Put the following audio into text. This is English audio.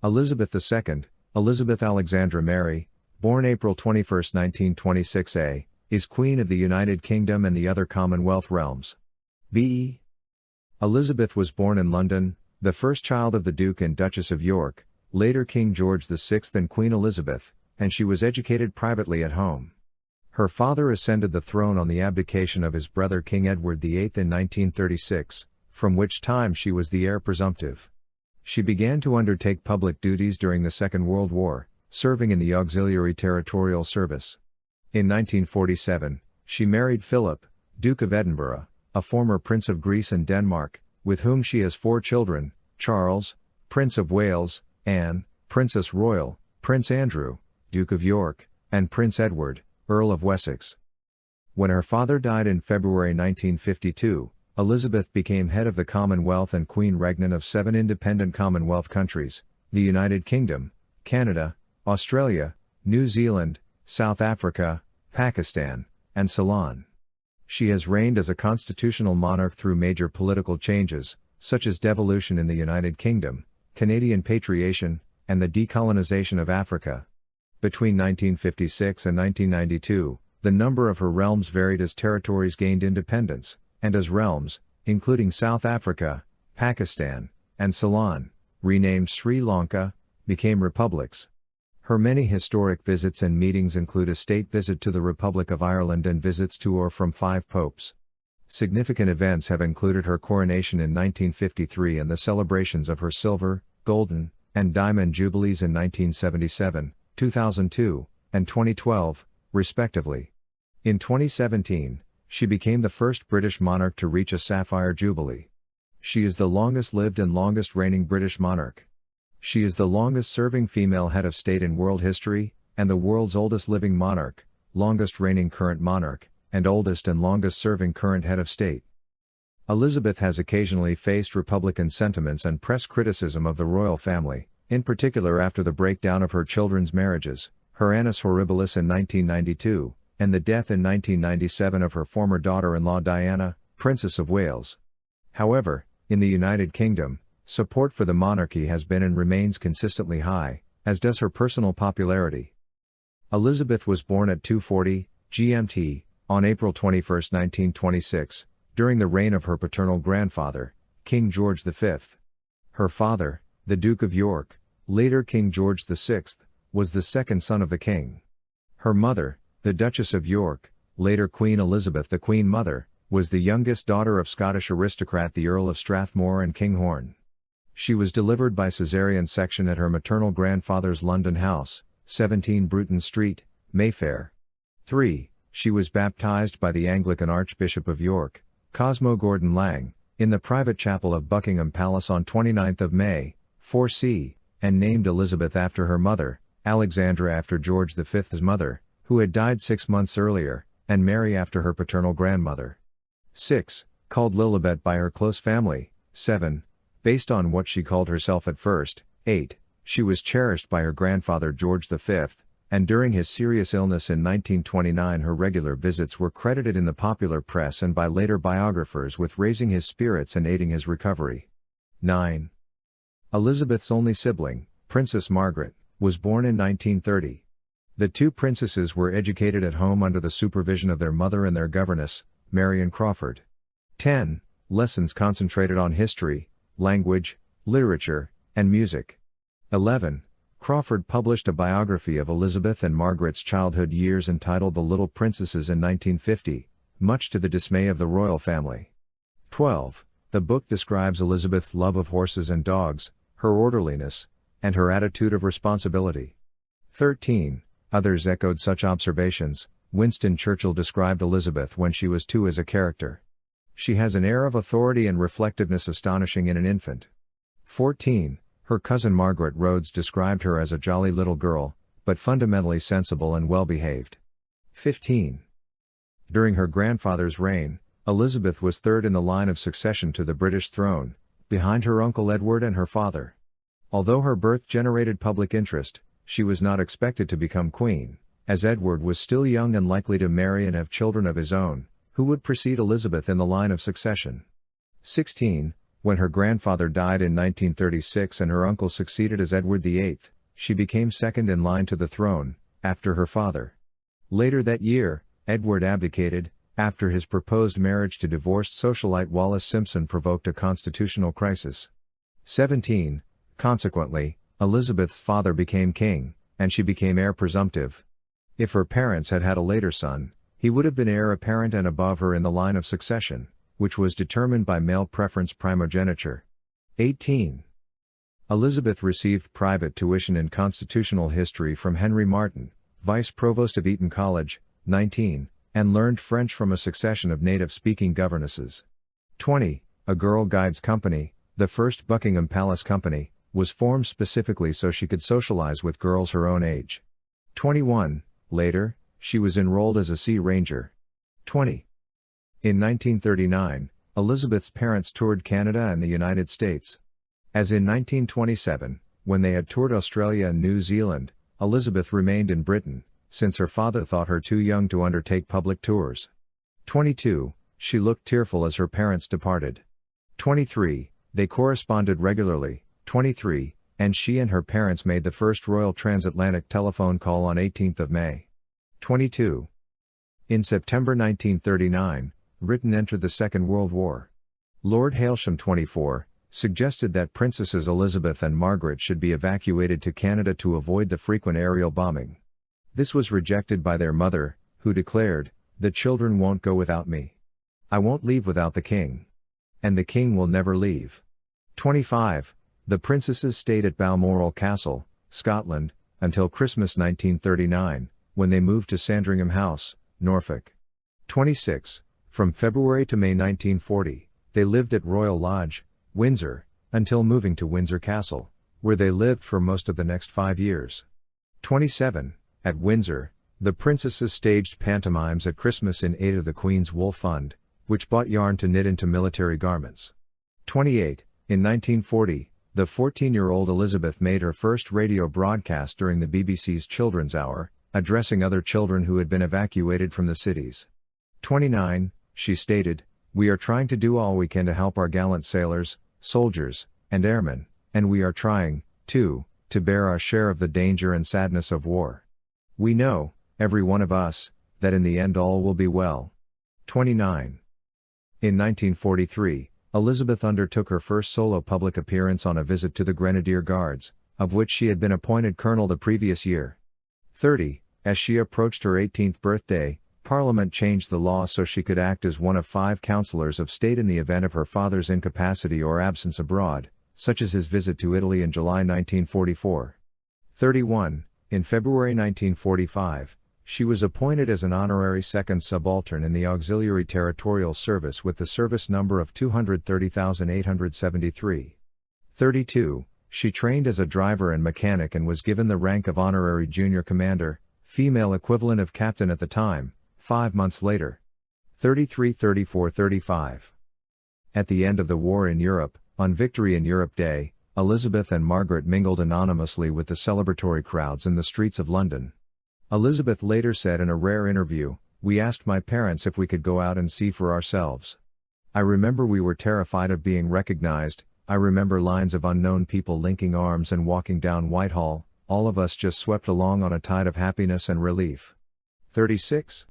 Elizabeth II, Elizabeth Alexandra Mary, born April 21, 1926 A, is Queen of the United Kingdom and the other Commonwealth realms. B. Elizabeth was born in London, the first child of the Duke and Duchess of York, later King George VI and Queen Elizabeth, and she was educated privately at home. Her father ascended the throne on the abdication of his brother King Edward VIII in 1936, from which time she was the heir presumptive. She began to undertake public duties during the Second World War, serving in the Auxiliary Territorial Service. In 1947, she married Philip, Duke of Edinburgh, a former Prince of Greece and Denmark, with whom she has 4 children: Charles, Prince of Wales, Anne, Princess Royal, Prince Andrew, Duke of York, and Prince Edward, Earl of Wessex. When her father died in February 1952, Elizabeth became head of the Commonwealth and Queen Regnant of 7 independent Commonwealth countries: the United Kingdom, Canada, Australia, New Zealand, South Africa, Pakistan, and Ceylon. She has reigned as a constitutional monarch through major political changes, such as devolution in the United Kingdom, Canadian patriation, and the decolonization of Africa. Between 1956 and 1992, the number of her realms varied as territories gained independence, and as realms, including South Africa, Pakistan, and Ceylon, renamed Sri Lanka, became republics. Her many historic visits and meetings include a state visit to the Republic of Ireland and visits to or from 5 popes. Significant events have included her coronation in 1953 and the celebrations of her silver, golden, and diamond jubilees in 1977, 2002, and 2012, respectively. In 2017, she became the first British monarch to reach a sapphire jubilee. She is the longest-lived and longest-reigning British monarch. She is the longest-serving female head of state in world history, and the world's oldest living monarch, longest-reigning current monarch, and oldest and longest-serving current head of state. Elizabeth has occasionally faced Republican sentiments and press criticism of the royal family, in particular after the breakdown of her children's marriages, her annus horribilis in 1992, and the death in 1997 of her former daughter-in-law Diana, Princess of Wales. However, in the United Kingdom, support for the monarchy has been and remains consistently high, as does her personal popularity. Elizabeth was born at 2:40 GMT, on April 21, 1926, during the reign of her paternal grandfather, King George V. Her father, the Duke of York, later King George VI, was the second son of the king. Her mother, the Duchess of York, later Queen Elizabeth the Queen Mother, was the youngest daughter of Scottish aristocrat the Earl of Strathmore and Kinghorn. She was delivered by caesarean section at her maternal grandfather's London house, 17 Bruton Street, Mayfair. 3. She was baptized by the Anglican Archbishop of York, Cosmo Gordon Lang, in the private chapel of Buckingham Palace on 29 May, 4C, and named Elizabeth after her mother, Alexandra after George V's mother, who had died 6 months earlier, and Mary after her paternal grandmother. 6. Called Lilibet by her close family. 7. Based on what she called herself at first. 8. She was cherished by her grandfather George V, and during his serious illness in 1929 her regular visits were credited in the popular press and by later biographers with raising his spirits and aiding his recovery. 9. Elizabeth's only sibling, Princess Margaret, was born in 1930. The 2 princesses were educated at home under the supervision of their mother and their governess, Marion Crawford. 10. Lessons concentrated on history, language, literature, and music. 11. Crawford published a biography of Elizabeth and Margaret's childhood years entitled The Little Princesses in 1950, much to the dismay of the royal family. 12. The book describes Elizabeth's love of horses and dogs, her orderliness, and her attitude of responsibility. 13. Others echoed such observations. Winston Churchill described Elizabeth when she was 2 as a character. She has an air of authority and reflectiveness astonishing in an infant. 14. Her cousin Margaret Rhodes described her as a jolly little girl, but fundamentally sensible and well-behaved. 15. During her grandfather's reign, Elizabeth was 3rd in the line of succession to the British throne, behind her uncle Edward and her father. Although her birth generated public interest, she was not expected to become queen, as Edward was still young and likely to marry and have children of his own, who would precede Elizabeth in the line of succession. 16. When her grandfather died in 1936 and her uncle succeeded as Edward VIII, she became second in line to the throne, after her father. Later that year, Edward abdicated, after his proposed marriage to divorced socialite Wallis Simpson provoked a constitutional crisis. 17. Consequently, Elizabeth's father became king, and she became heir presumptive. If her parents had had a later son, he would have been heir apparent and above her in the line of succession, which was determined by male preference primogeniture. 18. Elizabeth received private tuition in constitutional history from Henry Martin, vice provost of Eton College, 19, and learned French from a succession of native-speaking governesses. 20. A Girl Guides Company, the first Buckingham Palace company, was formed specifically so she could socialize with girls her own age. 21. Later, she was enrolled as a Sea Ranger. 20. In 1939, Elizabeth's parents toured Canada and the United States. As in 1927, when they had toured Australia and New Zealand, Elizabeth remained in Britain, since her father thought her too young to undertake public tours. 22. She looked tearful as her parents departed. 23. They corresponded regularly. 23. And she and her parents made the first Royal Transatlantic telephone call on 18th of May. 22. In September 1939, Britain entered the Second World War. Lord Hailsham 24, suggested that Princesses Elizabeth and Margaret should be evacuated to Canada to avoid the frequent aerial bombing. This was rejected by their mother, who declared, "The children won't go without me. I won't leave without the king. And the king will never leave." 25. The princesses stayed at Balmoral Castle, Scotland, until Christmas 1939, when they moved to Sandringham House, Norfolk. 26. From February to May 1940, they lived at Royal Lodge, Windsor, until moving to Windsor Castle, where they lived for most of the next 5 years. 27. At Windsor, the princesses staged pantomimes at Christmas in aid of the Queen's Wool Fund, which bought yarn to knit into military garments. 28. In 1940, the 14-year-old Elizabeth made her first radio broadcast during the BBC's Children's Hour, addressing other children who had been evacuated from the cities. 29. She stated, "We are trying to do all we can to help our gallant sailors, soldiers, and airmen, and we are trying, too, to bear our share of the danger and sadness of war. We know, every one of us, that in the end all will be well." 29. In 1943, Elizabeth undertook her first solo public appearance on a visit to the Grenadier Guards, of which she had been appointed colonel the previous year. 30. As she approached her 18th birthday, Parliament changed the law so she could act as one of 5 councillors of state in the event of her father's incapacity or absence abroad, such as his visit to Italy in July 1944. 31. In February 1945, she was appointed as an honorary second subaltern in the Auxiliary Territorial Service with the service number of 230,873. 32. She trained as a driver and mechanic and was given the rank of honorary junior commander, female equivalent of captain at the time, 5 months later. 33, 34, 35. At the end of the war in Europe, on Victory in Europe Day, Elizabeth and Margaret mingled anonymously with the celebratory crowds in the streets of London. Elizabeth later said in a rare interview, "We asked my parents if we could go out and see for ourselves. I remember we were terrified of being recognized. I remember lines of unknown people linking arms and walking down Whitehall, all of us just swept along on a tide of happiness and relief." 36.